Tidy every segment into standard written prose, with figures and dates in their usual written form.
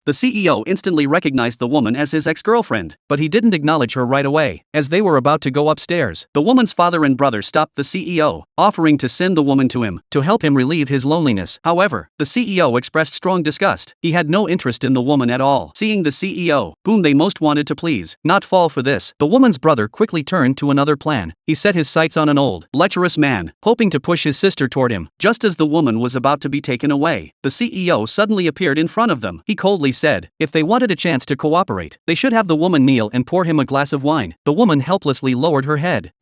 The CEO instantly recognized the woman as his ex-girlfriend, but he didn't acknowledge her right away. As they were about to go upstairs, the woman's father and brother stopped the CEO, offering to send the woman to him, to help him relieve his loneliness. However, the CEO expressed strong disgust. He had no interest in the woman at all. Seeing the CEO, whom they most wanted to please, not fall for this, the woman's brother quickly turned to another plan. He set his sights on an old, lecherous man, hoping to push his sister toward him. Just as the woman was about to be taken away, the CEO suddenly appeared in front of them. He coldly said, if they wanted a chance to cooperate, they should have the woman kneel and pour him a glass of wine. The woman helplessly lowered her head.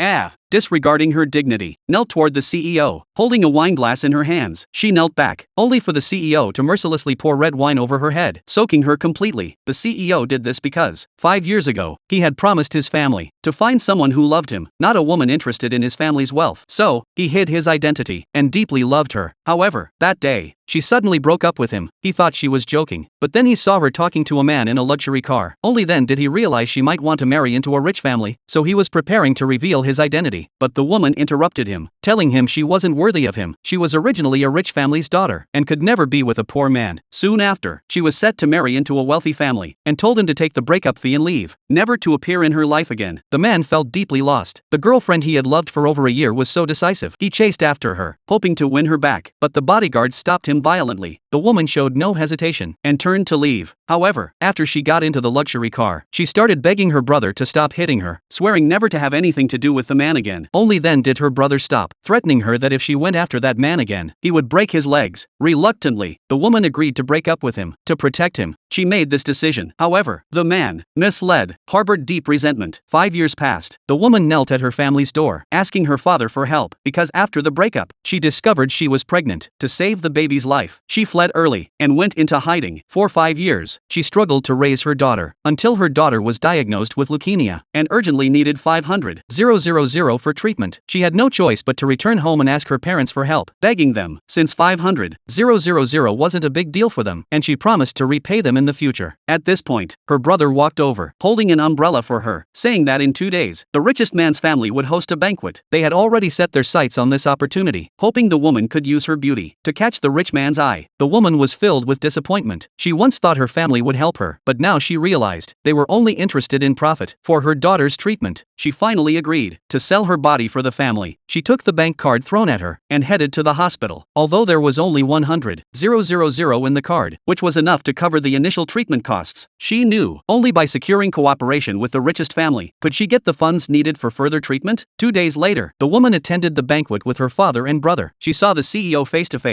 Disregarding her dignity, knelt toward the CEO, holding a wine glass in her hands. She knelt back, only for the CEO to mercilessly pour red wine over her head, soaking her completely. The CEO did this because, 5 years ago, he had promised his family to find someone who loved him, not a woman interested in his family's wealth. So, he hid his identity, and deeply loved her. However, that day, she suddenly broke up with him. He thought she was joking, but then he saw her talking to a man in a luxury car. Only then did he realize she might want to marry into a rich family, so he was preparing to reveal his identity. But the woman interrupted him, telling him she wasn't worthy of him. She was originally a rich family's daughter, and could never be with a poor man. Soon after, she was set to marry into a wealthy family, and told him to take the breakup fee and leave, never to appear in her life again. The man felt deeply lost. The girlfriend he had loved for over a year was so decisive. He chased after her, hoping to win her back, but the bodyguards stopped him violently. The woman showed no hesitation, and turned to leave. However, after she got into the luxury car, she started begging her brother to stop hitting her, swearing never to have anything to do with the man again. Only then did her brother stop, threatening her that if she went after that man again, he would break his legs. Reluctantly, the woman agreed to break up with him. To protect him, she made this decision. However, the man, misled, harbored deep resentment. 5 years passed. The woman knelt at her family's door, asking her father for help, because after the breakup, she discovered she was pregnant. To save the baby's life, she fled early, and went into hiding. For 5 years, she struggled to raise her daughter, until her daughter was diagnosed with leukemia, and urgently needed 500,000 for treatment. She had no choice but to return home and ask her parents for help, begging them, since 500,000 wasn't a big deal for them, and she promised to repay them in the future. At this point, her brother walked over, holding an umbrella for her, saying that in 2 days, the richest man's family would host a banquet. They had already set their sights on this opportunity, hoping the woman could use her beauty to catch the rich man's eye. The woman was filled with disappointment. She once thought her family would help her, but now she realized they were only interested in profit. For her daughter's treatment, she finally agreed to sell her body for the family. She took the bank card thrown at her, and headed to the hospital. Although there was only 100,000 in the card, which was enough to cover the initial treatment costs, she knew only by securing cooperation with the richest family could she get the funds needed for further treatment. 2 days later, the woman attended the banquet with her father and brother. She saw the CEO face to face,